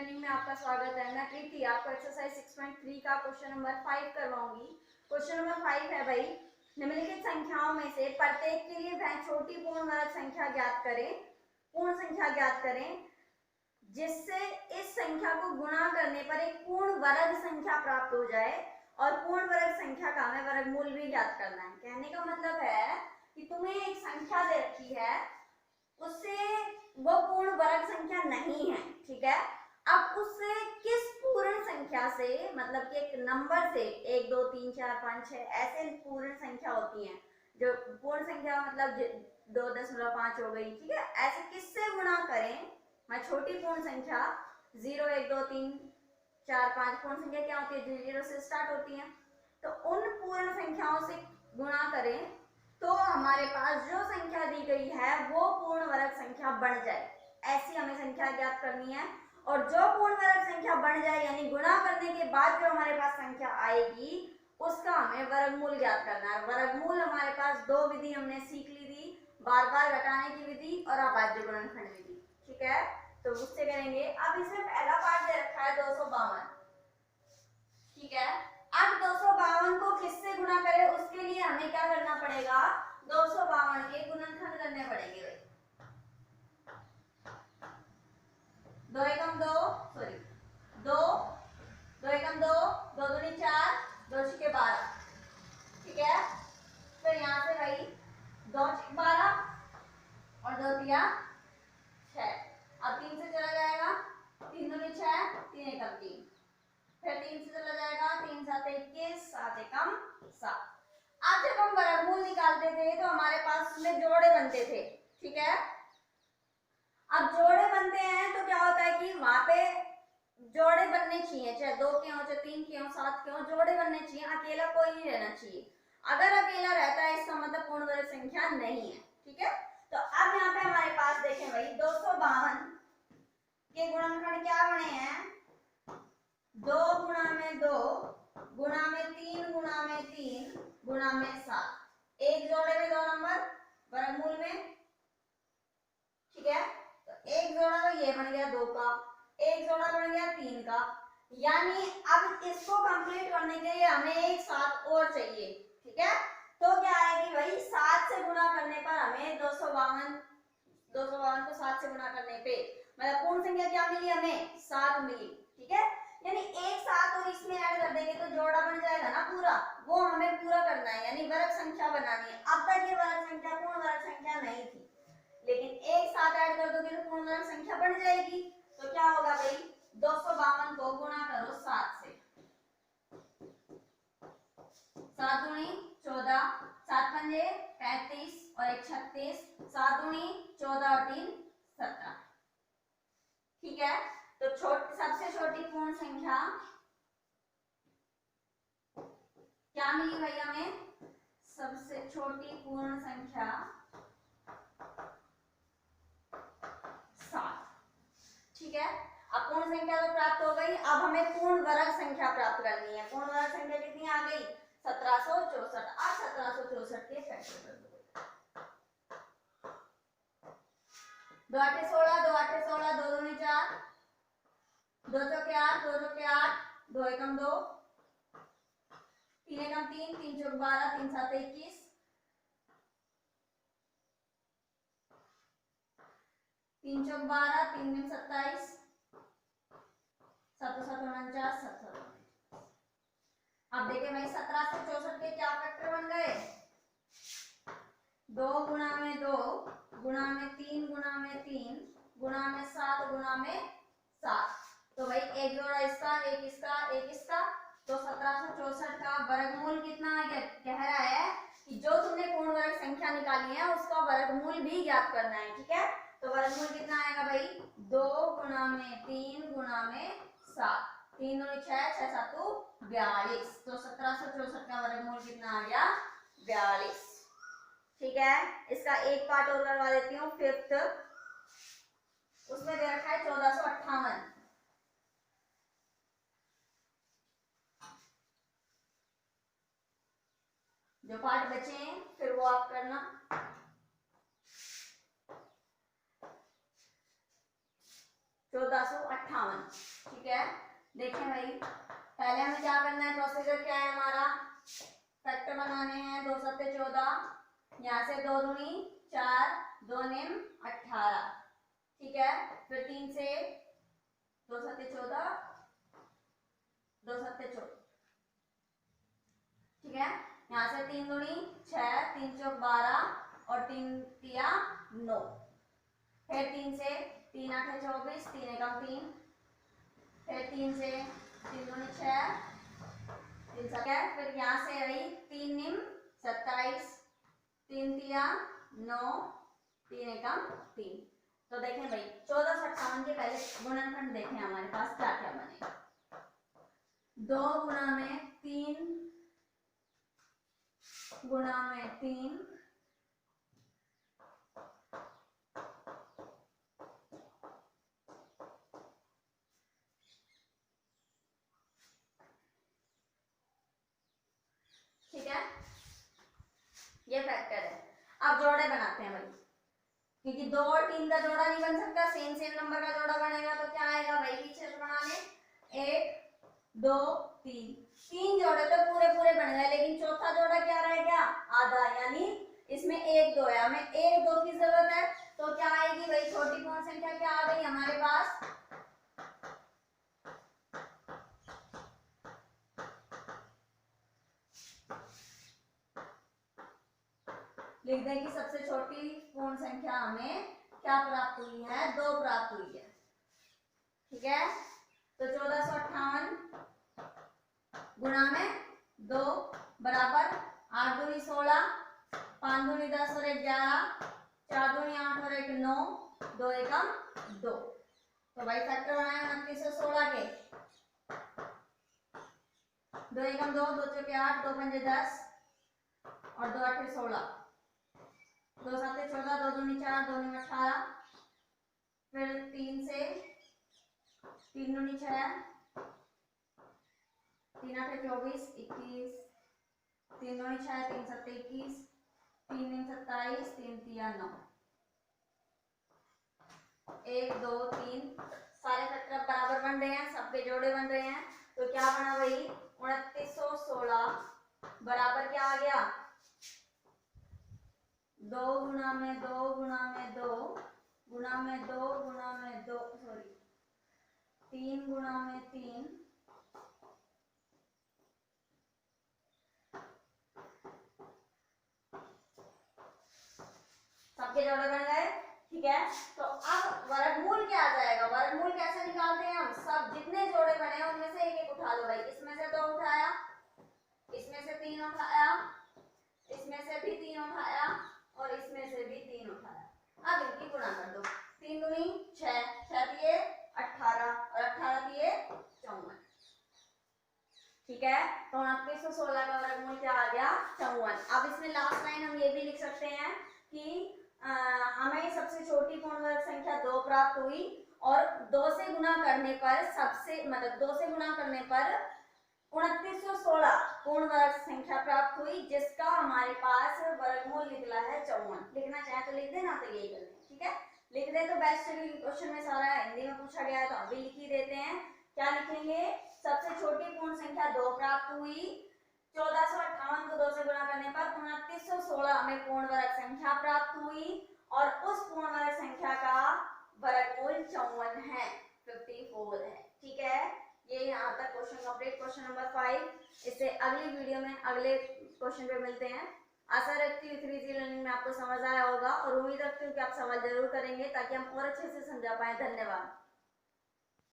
Learning में आपका स्वागत है। मैं प्रीति आपको एक्सरसाइज 6.3 का क्वेश्चन नंबर 5 करवाऊंगी। क्वेश्चन नंबर 5 है भाई, निम्नलिखित संख्याओं में से प्रत्येक के लिए वह छोटी पूर्ण वर्ग संख्या ज्ञात करें, पूर्ण संख्या ज्ञात करें जिससे इस संख्या को गुणा करने पर एक पूर्ण वर्ग संख्या प्राप्त हो जाए और पूर्ण वर्ग संख्या का हमें वर्गमूल भी ज्ञात करना है। कहने का मतलब है कि तुम्हें एक संख्या दे रखी है, उससे वो पूर्ण वर्ग संख्या नहीं है, ठीक है। अब उससे किस पूर्ण संख्या से, मतलब कि एक नंबर से 1 2 3 4 5 6 ऐसे पूर्ण संख्या होती हैं जो पूर्ण संख्या मतलब 2.5 हो गई, ठीक है। ऐसे किससे गुणा करें, मैं छोटी पूर्ण संख्या 0 1 2 3 4 5 पूर्ण संख्या क्या होती है, 0 से स्टार्ट होती है, तो उन पूर्ण संख्याओं से गुणा करें तो हमारे पास जो संख्या दी गई है वो पूर्ण वर्ग संख्या बन जाए। ऐसी हमें संख्या ज्ञात करनी है और जो पूर्ण वर्ग संख्या बन जाए यानी गुणा करने के बाद जो हमारे पास संख्या आएगी उसका हमें वर्गमूल ज्ञात करना है। वर्गमूल हमारे पास दो विधि हमने सीख ली थी, बार बार घटाने की विधि और अभाज्य गुणनखंड विधि, ठीक है। तो उससे करेंगे। अब इसमें पहला पार्ट दे रखा है 252, ठीक है। अब 252 को किससे गुणा करें, उसके लिए हमें क्या करना पड़ेगा, 252 के गुणनखंड करने पड़ेंगे भाई। 2 एकम 2, सॉरी 2 2 एकम 2, 2 दूनी 4, 2 छिके 12, ठीक है। फिर यहाँ से भाई 2 छिक 12 और 2 तिया 6, अब 3 से चला जाएगा, 3 दूनी 6, 3 एकम 3, फिर 3 से चला जाएगा, 3 7 21, 7 एकम 7। अब जब हम वर्गमूल निकालते थे तो हमारे पास में जोड़े बनते थे, ठीक है। अब जोड़े बनते हैं तो क्या होता है कि वहां पे जोड़े बनने चाहिए, चाहे 2 के हो, चाहे 3 के हो, 7 के हो, जोड़े बनने चाहिए, अकेला कोई नहीं रहना चाहिए। अगर अकेला रहता है इसका मतलब पूर्ण वर्ग संख्या नहीं है, ठीक है। तो अब यहाँ पे हमारे पास देखें भाई 252 के गुणनखंड क्या बने हैं, 2 गुणा में 2 गुणा में 3 गुणा में 3 गुणा में 7, एक जोड़े में 2 नंबर वर्गमूल में, ठीक है। तो एक जोड़ा तो ये बन गया 2 का, एक जोड़ा बन गया 3 का, यानी अब इसको कंप्लीट करने के लिए हमें एक 7 और चाहिए, ठीक है। तो क्या आएगी भाई, 7 से गुणा करने पर हमें 252 को 7 से गुणा करने पे मतलब पूर्ण संख्या क्या मिली, हमें 7 मिली, ठीक है। यानी एक 7 और इसमें ऐड कर देंगे तो जोड़ा बन जाएगा ना पूरा, वो हमें पूरा करना है यानी वर्ग संख्या बनानी है। अब तक ये वर्ग संख्या पूर्ण वर्ग संख्या नहीं थी, लेकिन एक 7 ऐड कर दोगे तो पूर्ण वर्ग संख्या बन जाएगी। तो क्या होगा भाई, 252 को गुणा करो 7 से, 7 दूनी 14, 7 पंजे 35 और 1 36, 7 दूनी 14 और 3 17, ठीक है। तो सबसे छोटी पूर्ण संख्या क्या मिली भाई हमें, सबसे छोटी पूर्ण संख्या 7, ठीक है। अब पूर्ण संख्या तो प्राप्त हो गई, अब हमें पूर्ण वर्ग संख्या प्राप्त करनी है। पूर्ण वर्ग संख्या कितनी आ गई, 1764। अब 1764 के फैक्टर कर दो, 2 8 16, 2 8 16, 2 दूनी 4, 2 चौके 8, 2 चौके 8, 2 एकम 2, 3 एकम 3, 3 चौक 12, 3 7 21, 3 चौक 12, 3 दूनी 27, 7 7 49, 7 7। अब देखिए भाई 1764 के क्या फैक्टर बन गए, 2 गुणा में 2 गुणा में 3 गुणा में 3 गुणा में 7 गुणा में 7। तो भाई एक जोड़ा इसका, एक इसका, एक इसका, तो 1764 का वर्गमूल कितना आ गया, कह रहा है कि जो तुमने पूर्ण वर्ग संख्या निकाली है उसका वर्गमूल भी ज्ञात करना है, ठीक है। तो वर्गमूल कितना आएगा भाई, 2 गुणा में 3 गुणा में 7, 3 दूनी 6, 6 7 42, तो 1764 का वर्गमूल कितना आ गया, 42, ठीक है। इसका एक पार्ट और करवा देती हूँ, फिफ्थ, उसमें दे रखा है 1458। जो पार्ट बचे हैं फिर वो आप करना। 1458 258। ठीक है, देखें भाई, पहले हमें क्या करना है, प्रोसीजर क्या है हमारा, फैक्टर बनाने हैं। 2 सत्ते 14, यहाँ से 2 दूनी 4, 2 निम 18। ठीक है, फिर 3 से 2 सत्ते 14, 2 सत्ते 14। ठीक है, यहाँ से 3 दूनी 6, 3 चौक 12 और 3 तिया 9। फिर 3 से 3 8 24, 3 एकम 3। फिर 3 से 3 दूनी 6, 3 7। फिर यहाँ से आई 3 निम 27, 3 तिया 9, 3 एकम 3। तो देखें भाई 1458 के पहले गुणनखंड देखें हमारे पास क्या क्या बनेगा। 2 गुणा में 3 गुणा में 3 ठीक है, ये फैक्टर है। अब जोड़े बनाते हैं भाई, क्योंकि 2 और 3 का जोड़ा नहीं बन सकता, सेम नंबर का जोड़ा बनेगा। तो क्या आएगा भाई, पीछे से बना ले, 1 2 3। 3 जोड़े तो पूरे पूरे बन गए, लेकिन चौथा जोड़ा क्या रह गया, आधा, यानी इसमें 1 2 है, हमें 1 2 की जरूरत है। तो क्या आएगी भाई, छोटी पूर्ण संख्या क्या आ गई हमारे पास, लिख दें कि सबसे छोटी पूर्ण संख्या हमें क्या प्राप्त हुई है, 2 प्राप्त हुई है। ठीक है, तो 1458 गुणा में 2 बराबर 8 दूनी 16, 5 दूनी 10 और 1 11, 4 दूनी 8 और 1 9, 2 एकम 2। तो भाई फैक्टर बनाए 2916 के, 2 एकम 2, 2 चौके 8, 2 पंजे 10 और 2 आठे 16, 2 साते 14, 2 दूनी 4, 2 निम 18। फिर 3 से 3 दूनी 6, 3 आठे 24, 21, 3 दूनी 6, 3 सत्ते 21, 3 निम 27, 3 तिया 9। 1 2 3 सारे फैक्टर बराबर बन रहे हैं, सबके जोड़े बन रहे हैं। तो क्या बना भाई, 2916 बराबर क्या आ गया, 2 गुणा में 2 गुणा में 2 गुणा में 2 गुणा में 2, सॉरी 3 गुणा में 3 सबके जोड़े बन गए। ठीक है, तो अब वर्गमूल क्या आ जाएगा, वर्गमूल कैसे निकालते हैं हम, सब जितने जोड़े बने हैं उनमें से एक एक उठा लो भाई। इसमें से 2 उठाया, इसमें से 3 उठाया, इसमें से भी 3 उठाया और इसमें से भी 3 उठाया। अब इनकी गुणा कर दो, 3 दूनी 6, 6 दिए 18 और 18 दिए 54। ठीक है, तो 2916 का वर्गमूल क्या आ गया, 54। अब इसमें लास्ट लाइन हम ये भी लिख सकते हैं कि हमें सबसे छोटी पूर्ण वर्ग संख्या 2 प्राप्त हुई और 2 से गुणा करने पर सबसे, मतलब 2 से गुणा करने पर 2916 पूर्ण वर्ग संख्या प्राप्त हुई, जिसका हमारे पास वर्गमूल निकला है 54। लिखना चाहे तो लिख देना, तो यही करते हैं। ठीक है, लिख दे तो बेस्ट, क्वेश्चन में सारा हिंदी में पूछा गया है तो अभी लिख ही देते हैं। क्या लिखेंगे, सबसे छोटी पूर्ण संख्या 2 प्राप्त हुई, 1458 को 2 से गुणा करने पर 2916 हमें पूर्ण वर्ग संख्या प्राप्त हुई और उस पूर्ण वर्ग संख्या का वर्गमूल 54 है, 54 है। ठीक है, ये यहाँ तक क्वेश्चन कंप्लीट, क्वेश्चन नंबर 5। इससे अगली वीडियो में अगले क्वेश्चन पे मिलते हैं। आशा रखती हूँ 3G लर्निंग में आपको समझ आया होगा और उम्मीद रखती हूँ कि आप सवाल जरूर करेंगे ताकि हम और अच्छे से समझा पाए। धन्यवाद।